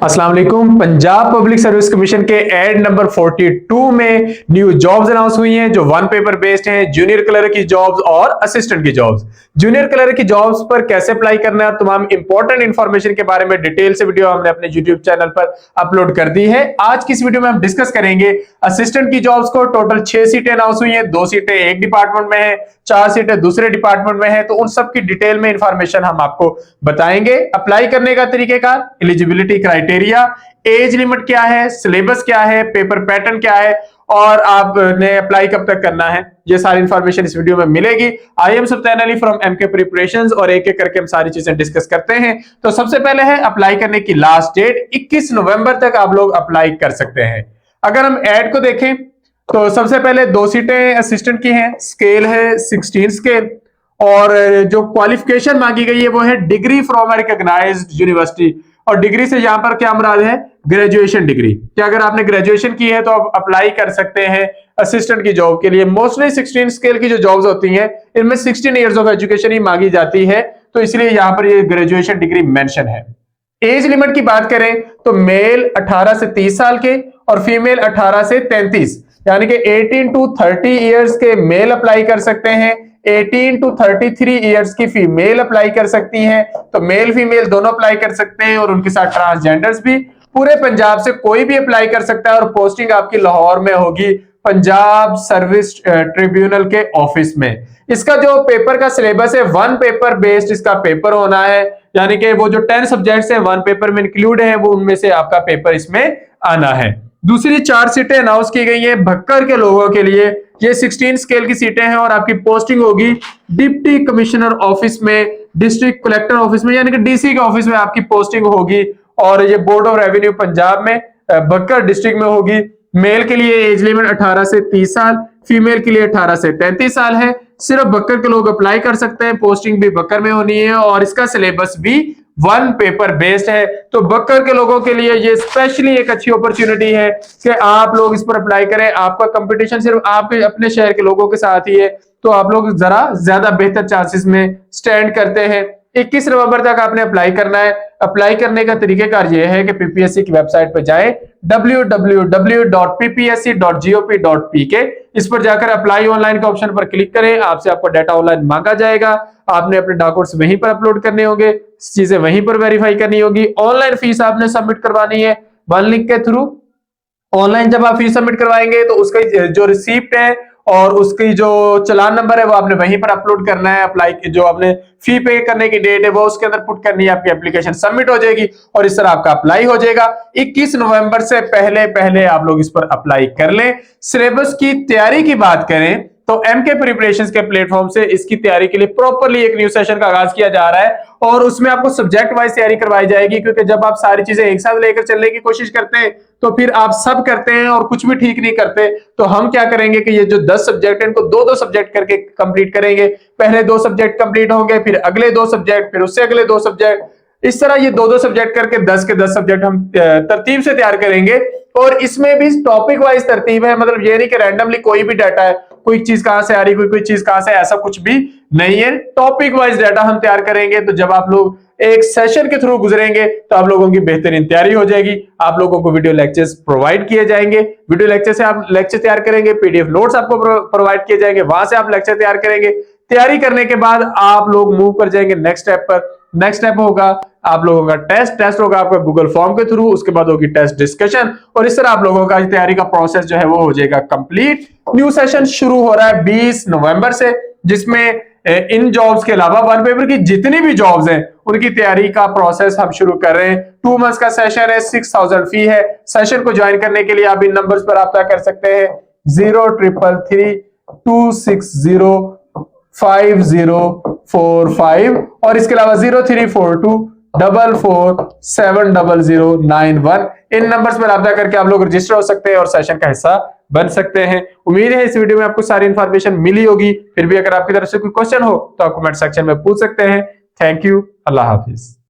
अस्सलाम वालेकुम। Punjab public service commission के एड नंबर 42 में न्यू जॉब्स अनाउंस हुई हैं जो वन पेपर बेस्ड हैं। जूनियर क्लर्क की जॉब्स और असिस्टेंट की जॉब्स। जूनियर क्लर्क की जॉब्स पर कैसे अप्लाई करना है और तमाम इंपॉर्टेंट इंफॉर्मेशन के बारे में डिटेल से वीडियो हमने अपने यूट्यूब चैनल पर अपलोड कर दी है। आज की इस वीडियो में हम डिस्कस करेंगे असिस्टेंट की जॉब्स को। टोटल 6 सीटें अनाउंस हुई हैं, 2 सीटें एक डिपार्टमेंट में है, 4 सीटें दूसरे डिपार्टमेंट में है। तो उन सब की डिटेल में इंफॉर्मेशन हम आपको बताएंगे। अप्लाई करने का तरीकेकार, एलिजिबिलिटी क्राइटेरिया, एज लिमिट क्या है, सिलेबस क्या है, पेपर पैटर्न क्या है और आपने अप्लाई कब तक करना है, ये सारी इंफॉर्मेशन इस वीडियो में मिलेगी। I am Sultan Ali from MK preparations और एक एक करके हम सारी चीजें डिस्कस करते हैं। तो सबसे पहले है अप्लाई करने की लास्ट डेट 21 नवंबर तक आप लोग अप्लाई कर सकते हैं। अगर हम एड को देखें तो सबसे पहले 2 सीटें असिस्टेंट की हैं, स्केल है 16 स्केल और जो क्वालिफिकेशन मांगी गई है वो है डिग्री फ्रॉम रिकॉग्नाइज्ड यूनिवर्सिटी। और डिग्री से यहां पर क्या मुराद है, ग्रेजुएशन डिग्री। कि अगर आपने ग्रेजुएशन की है तो आप अप्लाई कर सकते हैं असिस्टेंट की जॉब के लिए। मोस्टली 16 स्केल की जो जॉब्स होती हैं इनमें 16 इयर्स ऑफ एजुकेशन ही मांगी जाती है, तो इसलिए यहां पर ये ग्रेजुएशन डिग्री मेंशन है। एज लिमिट की बात करें तो मेल 18 से 30 साल के और फीमेल 18 से 33, यानी कि 18 टू 30 इयर्स के मेल अप्लाई कर सकते हैं, 18 टू 33 इयर्स की फीमेल अप्लाई कर सकती हैं। तो मेल फीमेल दोनों अप्लाई कर सकते हैं और उनके साथ ट्रांसजेंडर्स भी। पूरे पंजाब से कोई भी अप्लाई कर सकता है और पोस्टिंग आपकी लाहौर में होगी, पंजाब सर्विस ट्रिब्यूनल के ऑफिस में। इसका जो पेपर का सिलेबस है वन पेपर बेस्ड इसका पेपर होना है, यानी कि वो जो 10 सब्जेक्ट्स हैं वन पेपर में इंक्लूड है, वो उनमें से आपका पेपर इसमें आना है। दूसरी 4 सीटें अनाउंस की गई हैं भक्कर के लोगों के लिए। ये 16 स्केल की सीटें हैं और आपकी पोस्टिंग होगी डिप्टी कमिश्नर ऑफिस में, डिस्ट्रिक्ट कलेक्टर ऑफिस में, यानी कि डीसी के ऑफिस में आपकी पोस्टिंग होगी। और ये बोर्ड ऑफ रेवेन्यू पंजाब में भक्कर डिस्ट्रिक्ट में होगी। मेल के लिए एज लिमिट 18 से 30 साल, फीमेल के लिए 18 से 33 साल है। सिर्फ बक्कर के लोग अप्लाई कर सकते हैं, पोस्टिंग भी बक्कर में होनी है और इसका सिलेबस भी वन पेपर बेस्ड है। तो बक्कर के लोगों के लिए ये स्पेशली एक अच्छी अपॉर्चुनिटी है कि आप लोग इस पर अप्लाई करें। आपका कंपटीशन सिर्फ आपके अपने शहर के लोगों के साथ ही है, तो आप लोग जरा ज्यादा बेहतर चांसेस में स्टैंड करते हैं। 21 नवंबर तक आपने अप्लाई करना है। अप्लाई करने का तरीकेकार ये है कि पीपीएससी की वेबसाइट पर जाएं www.ppsc.gop.pk। इस पर जाकर अप्लाई ऑनलाइन के ऑप्शन पर क्लिक करें। आपसे आपका डाटा ऑनलाइन मांगा जाएगा, आपने अपने डॉक्यूमेंट्स वहीं पर अपलोड करने होंगे, चीजें वहीं पर वेरीफाई करनी होगी। ऑनलाइन फीस आपने सबमिट करवानी है वन लिंक के थ्रू। ऑनलाइन जब आप फीस सबमिट करवाएंगे तो उसका जो रिसीप्ट है और उसकी जो चालान नंबर है वो आपने वहीं पर अपलोड करना है। अप्लाई जो आपने फी पे करने की डेट है वो उसके अंदर पुट करनी है, आपकी एप्लीकेशन सबमिट हो जाएगी और इस तरह आपका अप्लाई हो जाएगा। 21 नवंबर से पहले पहले आप लोग इस पर अप्लाई कर लें। सिलेबस की तैयारी की बात करें तो एमके प्रिपरेशंस के प्लेटफॉर्म से इसकी तैयारी के लिए प्रॉपर्ली एक न्यू सेशन का आगाज किया जा रहा है और उसमें आपको सब्जेक्ट वाइज तैयारी करवाई जाएगी, क्योंकि जब आप सारी चीजें एक साथ लेकर चलने की कोशिश करते हैं तो फिर आप सब करते हैं और कुछ भी ठीक नहीं करते। तो हम क्या करेंगे कि ये जो 10 सब्जेक्ट है इनको 2-2 सब्जेक्ट करके कंप्लीट करेंगे। पहले 2 सब्जेक्ट कंप्लीट होंगे, फिर अगले 2 सब्जेक्ट, फिर उससे अगले 2 सब्जेक्ट, इस तरह ये 2-2 सब्जेक्ट करके 10 के 10 सब्जेक्ट हम तरतीब से तैयार करेंगे। और इसमें भी टॉपिक वाइज तरतीब है, मतलब ये नहीं कि रैंडमली कोई भी डाटा है, कोई चीज कहां से आ रही, कोई चीज कहां से, ऐसा कुछ भी नहीं है। टॉपिक वाइज डाटा हम तैयार करेंगे। तो जब आप लोग एक सेशन के थ्रू गुजरेंगे तो आप लोगों की बेहतरीन तैयारी हो जाएगी। आप लोगों को वीडियो लेक्चर्स प्रोवाइड किए जाएंगे, वीडियो लेक्चर से आप लेक्चर तैयार करेंगे, पीडीएफ नोट्स आपको प्रोवाइड किए जाएंगे, वहां से आप लेक्चर तैयार करेंगे। तैयारी करने के बाद आप लोग मूव कर जाएंगे नेक्स्ट स्टेप पर। नेक्स्ट स्टेप होगा आप लोगों का टेस्ट होगा आपका गूगल फॉर्म के थ्रू, उसके बाद होगी टेस्ट डिस्कशन और इस तरह आप लोगों का तैयारी का प्रोसेस जो है वो हो जाएगा कंप्लीट। न्यू सेशन शुरू हो रहा है 20 नवंबर से, जिसमें इन जॉब्स के अलावा वन पेपर की जितनी भी जॉब्स हैं उनकी तैयारी का प्रोसेस हम शुरू कर रहे हैं। 2 मंथ्स का सेशन है, 6000 फी है। सेशन को ज्वाइन करने के लिए आप इन नंबर्स पर रब्ता कर सकते हैं 0333260545 और इसके अलावा 0342447091। इन नंबर्स पर रब्ता करके आप लोग रजिस्टर हो सकते हैं और सेशन का हिस्सा बन सकते हैं। उम्मीद है इस वीडियो में आपको सारी इंफॉर्मेशन मिली होगी। फिर भी अगर आपकी तरफ से कोई क्वेश्चन हो तो आप कमेंट सेक्शन में पूछ सकते हैं। Thank you, Allah Hafiz.